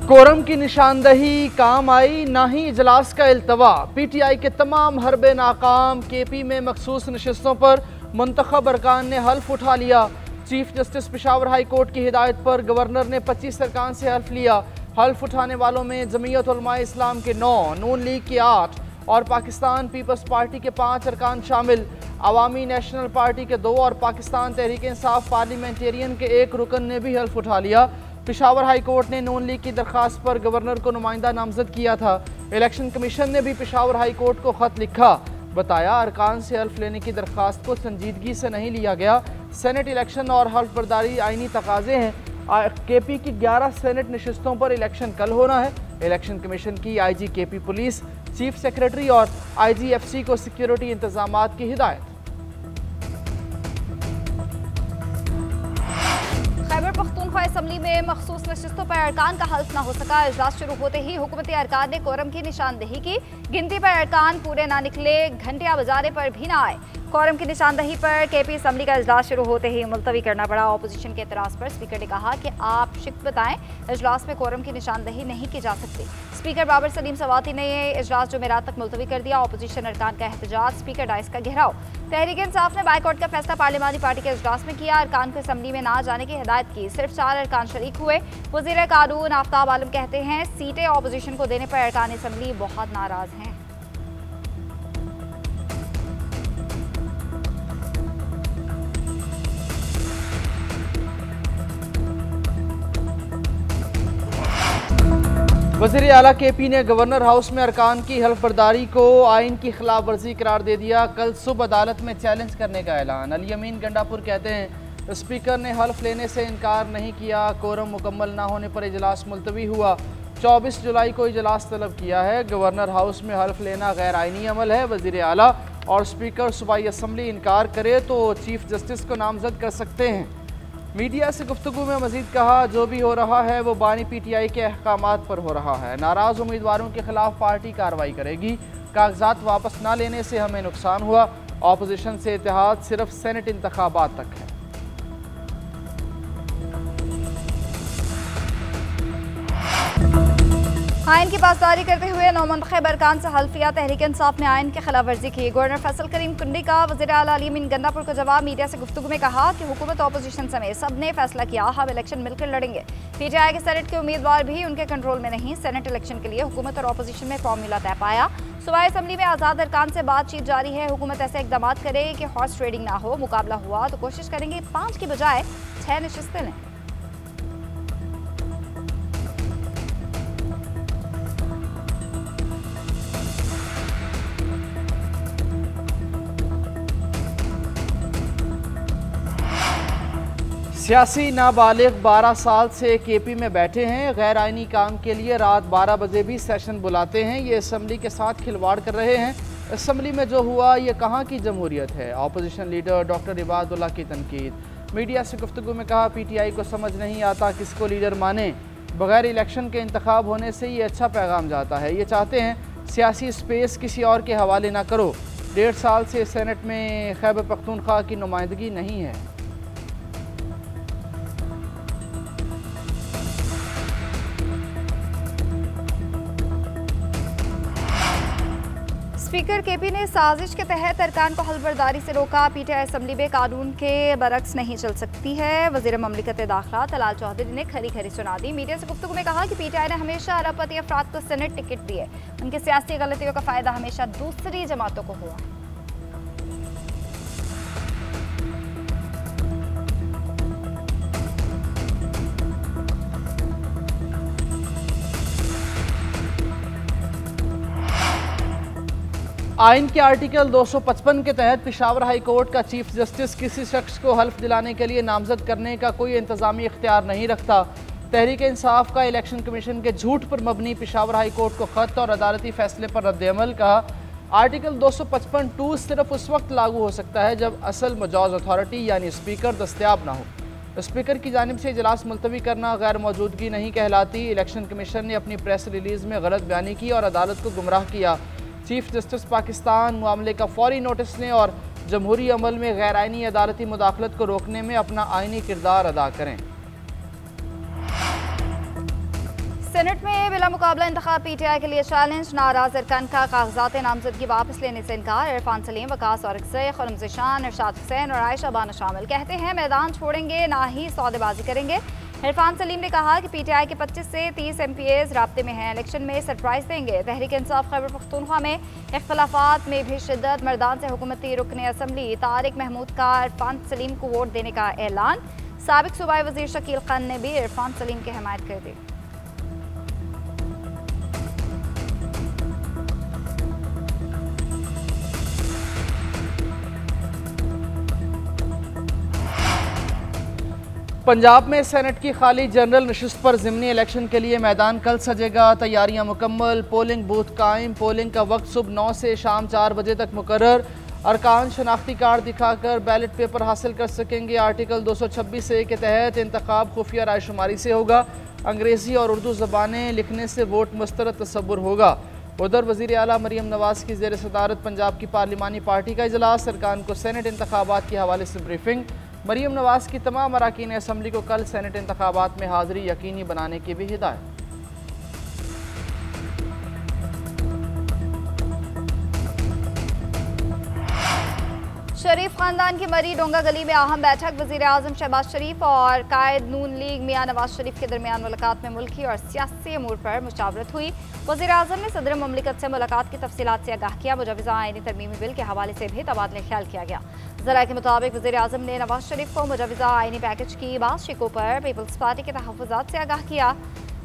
Quorum की निशानदही काम आई, ना ही इजलास का इल्तवा। PTI के तमाम हरबे नाकाम। KP में मखसूस नशिस्तों पर मुंतखब अरकान ने हल्फ उठा लिया। Chief justice Peshawar high court की हिदायत पर गवर्नर ने 25 अरकान से हल्फ लिया। हल्फ उठाने वालों में जमीयत उलमा इस्लाम के 9, नून लीग के 8 और पाकिस्तान पीपल्स पार्टी के 5 अरकान शामिल। अवामी नेशनल पार्टी के 2 और पाकिस्तान तहरीक इंसाफ पार्लियामेंटेरियन के 1 रुकन ने भी हल्फ उठा लिया। पेशावर हाई कोर्ट ने नून लीग की दरख्वास्त पर गवर्नर को नुमाइंदा नामजद किया था। इलेक्शन कमीशन ने भी पेशावर हाई कोर्ट को खत लिखा। बताया अरकान से हल्फ लेने की दरख्वास्त को संजीदगी से नहीं लिया गया। सेनेट इलेक्शन और हल्फ बर्दारी आईनी तकाजे हैं। KP की 11 सेनेट नशिस्तों पर इलेक्शन कल होना है। इलेक्शन कमीशन की IG KP police, chief secretary और IGFC को सिक्योरिटी इंतजामात की हिदायत। खैबर पख्तूनख्वा असम्बली में मखसूस नशिस्तों पर अरकान का हल्फ न हो सका। इजलास शुरू होते ही हुकूमती अरकान ने कोरम की निशानदही की। गिनती पर अरकान पूरे ना निकले, घंटियां बजाने पर भी ना आए। कोरम की निशानदही पर KP असम्बली का इजलास शुरू होते ही मुलतवी करना पड़ा। अपोजिशन के एतराज़ पर स्पीकर ने कहा कि आप शिक बताएं, इजलास में कोरम की निशानदही नहीं की जा सकती। स्पीकर बाबर सलीम सवाती ने इजलास जुमेरात तक मुलतवी कर दिया। अपोजिशन अरकान का एहतजाज, स्पीकर डाइस का घेराव। तहरीक इंसाफ ने बाइकआउट का फैसला पार्लिमानी पार्टी के इजलास में किया। अरकान को असम्बली में ना जाने की हिदायत की। सिर्फ 4 अरकान शरीक हुए। वज़ीर कानून आफ्ताब आलम कहते हैं सीटें अपोजिशन को देने पर अरकान असम्बली बहुत नाराज हैं। वज़ीर आला KP ने गवर्नर हाउस में अरकान की हल्फ बर्दारी को आइन की खिलाफ वर्जी करार दे दिया। कल सुबह अदालत में चैलेंज करने का ऐलान। अली अमीन गंडापुर कहते हैं स्पीकर ने हल्फ लेने से इनकार नहीं किया। कोरम मुकम्मल ना होने पर इजलास मुलतवी हुआ। 24 जुलाई को इजलास तलब किया है। गवर्नर हाउस में हल्फ लेना गैर आइनी अमल है। वज़ीर आला और स्पीकर सूबाई असम्बली इनकार करे तो चीफ जस्टिस को नामजद कर सकते हैं। मीडिया से गुफ्तगू में मजीद कहा जो भी हो रहा है वो बानी PTI के अहकामात पर हो रहा है। नाराज़ उम्मीदवारों के खिलाफ पार्टी कार्रवाई करेगी। कागजात वापस ना लेने से हमें नुकसान हुआ। ऑपोजिशन से इत्तेहाद सिर्फ सेनेट इंतखाबात तक है। आइन की पासदारी करते हुए नौमंतखब अरकान से हल्फ लिया। तहरीक इंसाफ ने आइन की खिलाफ वर्जी की। गवर्नर फैसल करीम कुंडी का वज़ीर आला अली अमीन गंडापुर को जवाब। मीडिया से गुफ्तगू में कहा कि हुकूमत अपोजिशन समेत सब ने फैसला किया, हम इलेक्शन मिलकर लड़ेंगे। PTI के सेनेट के उम्मीदवार भी उनके कंट्रोल में नहीं। सेनेट इलेक्शन के लिए हुकूमत और अपोजिशन में फार्मूला तय पाया। सूबाई असम्बली में आज़ाद अरकान से बातचीत जारी है। हुकूमत ऐसे इकदाम करे कि हॉर्स ट्रेडिंग ना हो। मुकाबला हुआ तो कोशिश करेंगे 5 की बजाय 6 नशिस्तें लें। सियासी नाबालिग 12 साल से KP में बैठे हैं। गैर आइनी काम के लिए रात 12 बजे भी सेशन बुलाते हैं। ये असम्बली के साथ खिलवाड़ कर रहे हैं। असम्बली में जो हुआ ये कहाँ की जमहूरियत है। अपोजिशन लीडर डॉक्टर इबादुल्ला की तनकीद। मीडिया से गुफ्तगू में कहा PTI को समझ नहीं आता किसको लीडर माने। बगैर इलेक्शन के इंतखाब होने से ये अच्छा पैगाम जाता है। ये चाहते हैं सियासी स्पेस किसी और के हवाले ना करो। 1.5 साल से सेनेट में खैबर पख्तूनख्वा की नुमाइंदगी नहीं है। स्पीकर KP ने साजिश के तहत अरकान को हल्फबर्दारी से रोका। PTI असम्बली में कानून के बरक्स नहीं चल सकती है। वज़ीर ममलिकत दाखिला तलाल चौधरी ने खरी खरी सुना दी। मीडिया से गुफ्तगू में कहा कि PTI ने हमेशा अरबपति अफराद को सेनेट टिकट दिए। उनकी सियासी गलतियों का फ़ायदा हमेशा दूसरी जमातों को हुआ। आइन के आर्टिकल 255 के तहत पेशावर हाई कोर्ट का चीफ जस्टिस किसी शख्स को हल्फ दिलाने के लिए नामजद करने का कोई इंतजामी इख्तियार नहीं रखता। तहरीक इंसाफ का इलेक्शन कमीशन के झूठ पर मबनी पेशावर हाई कोर्ट को खत और अदालती फैसले पर रद्द-ए-अमल। कहा आर्टिकल 255(2) सिर्फ उस वक्त लागू हो सकता है जब असल मजौज़ अथॉरिटी यानी स्पीकर दस्तयाब ना हो। स्पीकर की जानिब से इजलास मुलतवी करना गैर मौजूदगी नहीं कहलाती। इलेक्शन कमीशन ने अपनी प्रेस रिलीज़ में गलत बयानी की और अदालत को गुमराह किया। चीफ जस्टिस पाकिस्तान मामले का फौरी नोटिस लें और जमहूरी अमल में गैर आइनी अदालती मुदाखलत को रोकने में अपना आइनी किरदार अदा करें। सेनेट में बिला मुकाबला इंतखाब पीटीआई के लिए चैलेंज। नाराज अरकान का कागजात नामजदगी वापस लेने से इनकार। इरफान सलीम, वकास और खुर्रम ज़िशान, इरशाद हुसैन और आयशा बानो शामिल। कहते हैं मैदान छोड़ेंगे ना ही सौदेबाजी करेंगे। इरफान सलीम ने कहा कि पीटीआई के 25 से 30 MPAs राब्ते में हैं, इलेक्शन में सरप्राइज देंगे। तहरीक इंसाफ खैबर पख्तूनख्वा में इख्तलाफात में भी शिद्दत। मर्दान से हुकूमती रुकने असम्बली तारिक महमूद का इरफान सलीम को वोट देने का ऐलान। साबिक सूबाई वजीर शकील खान ने भी इरफान सलीम की हमायत कर दी। पंजाब में सेनेट की खाली जनरल नशिस्त पर ज़िमनी इलेक्शन के लिए मैदान कल सजेगा। तैयारियां मुकम्मल, पोलिंग बूथ कायम। पोलिंग का वक्त सुबह 9 से शाम 4 बजे तक मुकर्रर। अरकान शनाख्ती कार्ड दिखाकर बैलेट पेपर हासिल कर सकेंगे। आर्टिकल 226A के तहत इंतखाब खुफिया रायशुमारी से होगा। अंग्रेज़ी और उर्दू ज़बानें लिखने से वोट मुस्तरद तसव्वुर होगा। उधर वज़ीर आला मरीम नवाज़ की ज़ेर सदारत पंजाब की पार्लिमानी पार्टी का इजलास। सरकार को सेनेट इंतखाबात के हवाले से ब्रीफिंग। मरीम नवाज़ की तमाम अरकान असम्बली को कल सेनेट इंतखाबात में हाज़िरी यकीनी बनाने की भी हिदायत। शरीफ खानदान की मरी डोंगा गली में अहम बैठक। वज़ीर आज़म शहबाज शरीफ और कायद नून लीग मियां नवाज शरीफ के दरमियान मुलाकात में मुल्की और सियासी अमूर पर मुशावरत हुई। वज़ीर आज़म ने सदर मुमलिकत से मुलाकात की तफसीलात से आगाह किया। मुजवज़ा आईनी तरमीमी बिल के हवाले से भी तबादला ख्याल किया गया। ज़राए के मुताबिक वज़ीर आज़म ने नवाज शरीफ को मुजवज़ा आईनी पैकेज की बात शिकों पर पीपल्स पार्टी के तहफ़्फ़ुज़ात से आगाह किया।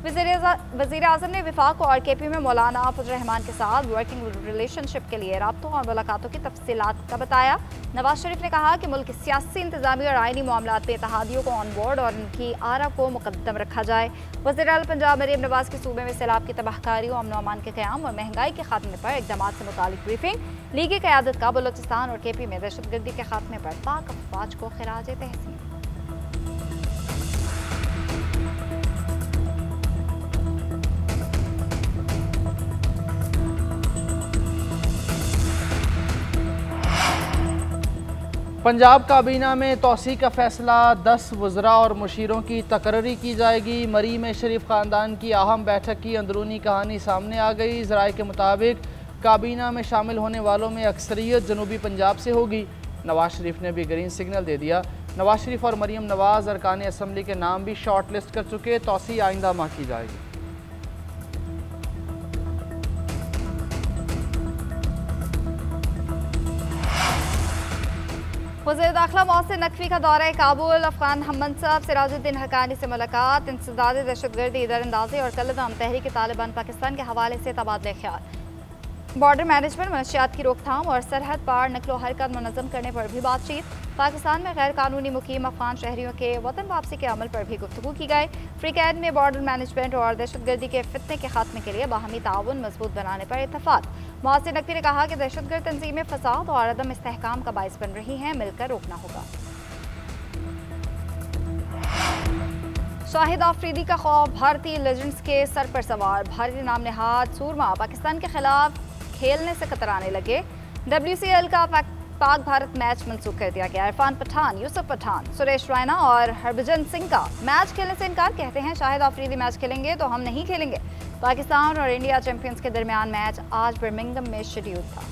वज़ीर आज़म ने विफाक और KP में मौलाना फजल-उर-रहमान के साथ वर्किंग रिलेशनशिप के लिए राब्तों और मुलाकातों की तफसीलात का बताया। नवाज शरीफ ने कहा कि मुल्क सियासी, इंतजामी और आईनी मामलात में इत्तेहादियों को ऑन बोर्ड और उनकी आरा को मुकद्दम रखा जाए। वज़ीर आला पंजाब मरीम नवाज़ की सूबे में सैलाब की तबाहकारी, अमन व अमान के क़याम और महंगाई के खात्मे पर इक़दामात से मुतालिक ब्रीफिंग। लीगी क़यादत का बलोचिस्तान और KP में दहशतगर्दी के खात्मे पर पाक अफवाज को खिराज तहसीन। पंजाब काबीना में तोसी का फैसला। 10 वज़रा और मुशीरों की तकर्री की जाएगी। मरी में शरीफ ख़ानदान की अहम बैठक की अंदरूनी कहानी सामने आ गई। ज़राए के मुताबिक काबीना में शामिल होने वालों में अक्सरियत जनूबी पंजाब से होगी। नवाज शरीफ ने भी ग्रीन सिग्नल दे दिया। नवाज शरीफ और मरीम नवाज़ अरकान असम्बली के नाम भी शॉर्ट लिस्ट कर चुके। तोसी आइंदा माह की जाएगी। वज़ीर दाखिला मोहसिन नकवी का दौरा काबुल। अफगान हम मनसब सिराजुद्दीन हक्कानी से मुलाकात। इंसदाद दहशतगर्दी, दरअंदाजी और कलदम तहरीक तालिबान पाकिस्तान के हवाले से तबादला ख्याल। बॉर्डर मैनेजमेंट, मनशियात की रोकथाम और सरहद पार नकलो हरकत मुनज़्ज़म करने पर भी बातचीत। पाकिस्तान में गैर कानूनी मुकीम अफगान शहरियों के वतन वापसी के अमल पर भी गुफ्तगू की गई। फ्रीकैड में बॉर्डर मैनेजमेंट और दहशतगर्दी के फितने के खात्मे के लिए बाहमी ताउन मजबूत बनाने पर इत्तफाक। मोहसिन नकवी ने कहा कि दहशतगर्द तंजीमें फसाद और अदम इस्तेहकाम का बाइस बन रही हैं, मिलकर रोकना होगा। शाहिद आफरीदी का खौफ, भारतीय लेजेंड्स के सर पर सवार। भारतीय नाम नेहाद सूरमा पाकिस्तान के खिलाफ खेलने से कतराने लगे। WCL का पाक भारत मैच मनसूख कर दिया गया। इरफान पठान, यूसुफ पठान, सुरेश रैना और हरभजन सिंह का मैच खेलने से इनकार। कहते हैं शाहिद आफरीदी मैच खेलेंगे तो हम नहीं खेलेंगे। पाकिस्तान और इंडिया चैंपियंस के दरमियान मैच आज बर्मिंघम में शेड्यूल था।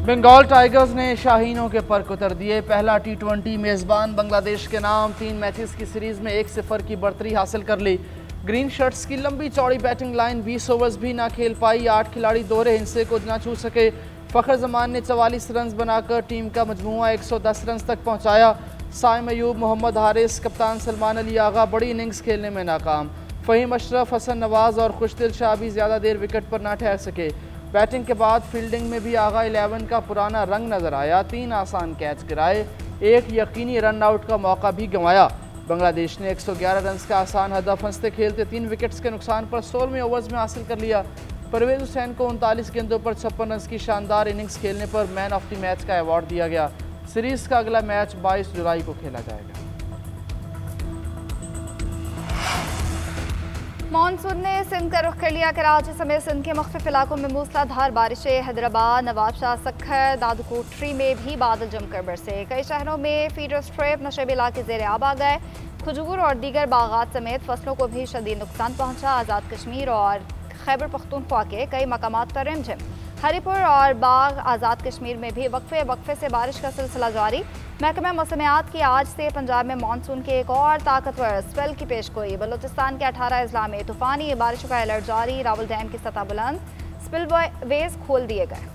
बंगाल टाइगर्स ने शाहीनों के पर उतर दिए। पहला T20 मेज़बान बांग्लादेश के नाम। 3 मैचेस की सीरीज में 1-0 की बढ़तरी हासिल कर ली। ग्रीन शर्ट्स की लंबी चौड़ी बैटिंग लाइन 20 ओवर्स भी ना खेल पाई। 8 खिलाड़ी दोहरे हिस्से को ना छू सके। फ़खर जमान ने 44 रन बनाकर टीम का मजमूआ 110 रन तक पहुँचाया। साइम अयूब, मोहम्मद हारिस, कप्तान सलमान अली आगा बड़ी इनिंग्स खेलने में नाकाम। फ़हीम अशरफ, हसन नवाज़ और खुशदिल शाह भी ज़्यादा देर विकेट पर ना ठहर सके। बैटिंग के बाद फील्डिंग में भी आगा 11 का पुराना रंग नजर आया। 3 आसान कैच गिराए, 1 यकीनी रन आउट का मौका भी गंवाया। बांग्लादेश ने 111 रन का आसान हदफ हंसते खेलते 3 विकेट्स के नुकसान पर 16वें ओवर्स में हासिल कर लिया। परवेज हुसैन को 39 गेंदों पर 56 रन की शानदार इनिंग्स खेलने पर मैन ऑफ द मैच का अवार्ड दिया गया। सीरीज का अगला मैच 22 जुलाई को खेला जाएगा। मानसून ने सिंध का रुख कर लिया। कराची समेत सिंध के मुख्तलिफ इलाकों में मूसलाधार बारिशें। हैदराबाद, नवाबशाह, सक्खर, दादुकोटरी में भी बादल जमकर बरसे। कई शहरों में फीडर स्ट्रेप नशेबी इलाके ज़ेर आब आ गए। खजूर और दीगर बागात समेत फसलों को भी शदीद नुकसान पहुंचा। आज़ाद कश्मीर और खैबर पख्तूनख्वा के कई मकामात पर रिमझिम। हरीपुर और बाग आज़ाद कश्मीर में भी वक्फे से बारिश का सिलसिला जारी। महकमा मौसमियात की आज से पंजाब में मानसून के एक और ताकतवर स्पेल की पेशगोई। बलूचिस्तान के 18 अजला में तूफानी बारिशों का अलर्ट जारी। रावल डैम की सतह बुलंद, स्पिलवेज खोल दिए गए।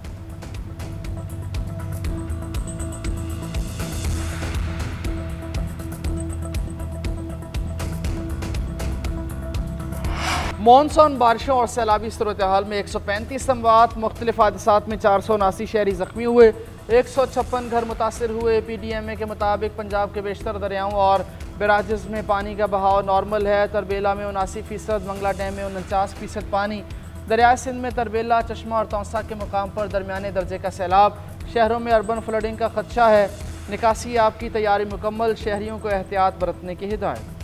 मानसून बारिशों और सैलाबी सूरत हाल में 135 अमवात, मुख्तलिफ हादसात में 479 शहरी जख्मी हुए, 156 घर मुतासर हुए। PDMA के मुताबिक पंजाब के बेशतर दरियाओं और बराजेस में पानी का बहाव नॉर्मल है। तरबेला में 79%, मंगला डैम में 49% पानी। दरिया सिंध में तरबेला, चश्मा और तौसा के मुकाम पर दरमियाने दर्जे का सैलाब। शहरों में अर्बन फ्लडिंग का खदशा है। निकासी आपकी तैयारी मुकम्मल, शहरियों को एहतियात बरतने की हिदायत।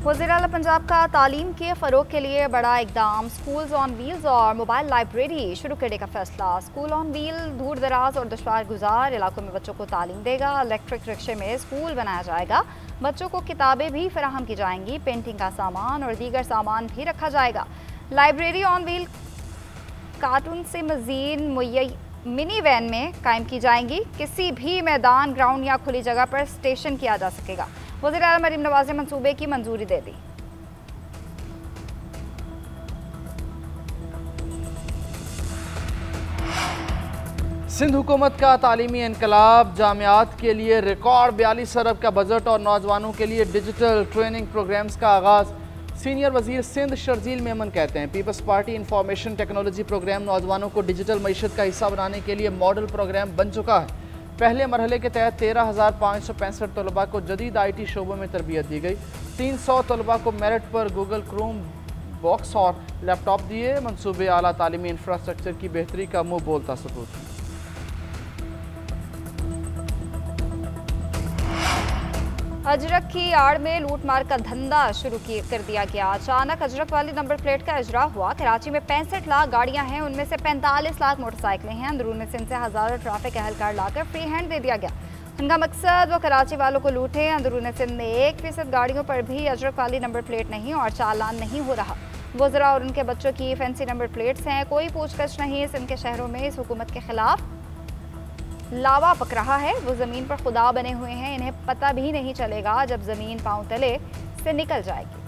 वज़ीर आला पंजाब का तालीम के फ़रोग के लिए बड़ा इकदाम। स्कूल्स ऑन व्हील्स और मोबाइल लाइब्रेरी शुरू करने का फैसला। स्कूल ऑन व्हील दूर दराज और दुश्वार गुजार इलाकों में बच्चों को तालीम देगा। इलेक्ट्रिक रिक्शे में स्कूल बनाया जाएगा। बच्चों को किताबें भी फराहम की जाएंगी। पेंटिंग का सामान और दीगर सामान भी रखा जाएगा। लाइब्रेरी ऑन व्हील कार्टून से मज़ीद मुहैया मिनी वैन में कायम की जाएंगी। किसी भी मैदान, ग्राउंड या खुली जगह पर स्टेशन किया जा सकेगा। वज़ीर आला मरीम नवाज ने मंसूबे की मंजूरी दे दी। सिंध हुकूमत का तालीमी इनकलाब, जामियात के लिए रिकॉर्ड 42 अरब का बजट और नौजवानों के लिए डिजिटल ट्रेनिंग प्रोग्राम्स का आगाज़। सीनियर वजीर सिंध शर्जील मेमन कहते हैं Peoples Party information technology program नौजवानों को डिजिटल मईशत का हिस्सा बनाने के लिए मॉडल प्रोग्राम बन चुका है। पहले मरहले के तहत 13,565 तलबा को जदीद IT शोबों में तरबियत दी गई। 300 तलबा को मेरिट पर गूगल क्रोम बॉक्स और लैपटॉप दिए। मंसूबे आला तालीमी इंफ्रास्ट्रक्चर की बेहतरी का मुँह बोलता सबूत। अजरक की आड़ में लूटमार का धंधा शुरू कर दिया गया। अचानक अजरक वाली नंबर प्लेट का इजरा हुआ। कराची में 65 लाख गाड़ियां हैं, उनमें से 45 लाख मोटरसाइकिलें हैं। अंदरून सिंध से हज़ारों ट्रैफिक अहलकार लाकर फ्री हैंड दे दिया गया। उनका मकसद वो कराची वालों को लूटे। अंदरून सिंध में 1% गाड़ियों पर भी अजरक वाली नंबर प्लेट नहीं और चालान नहीं हो रहा। वज़रा और उनके बच्चों की फैंसी नंबर प्लेट्स हैं, कोई पूछताछ नहीं। सिंध के शहरों में इस हुकूमत के खिलाफ लावा पक रहा है। वो ज़मीन पर खुदा बने हुए हैं, इन्हें पता भी नहीं चलेगा जब ज़मीन पांव तले से निकल जाएगी।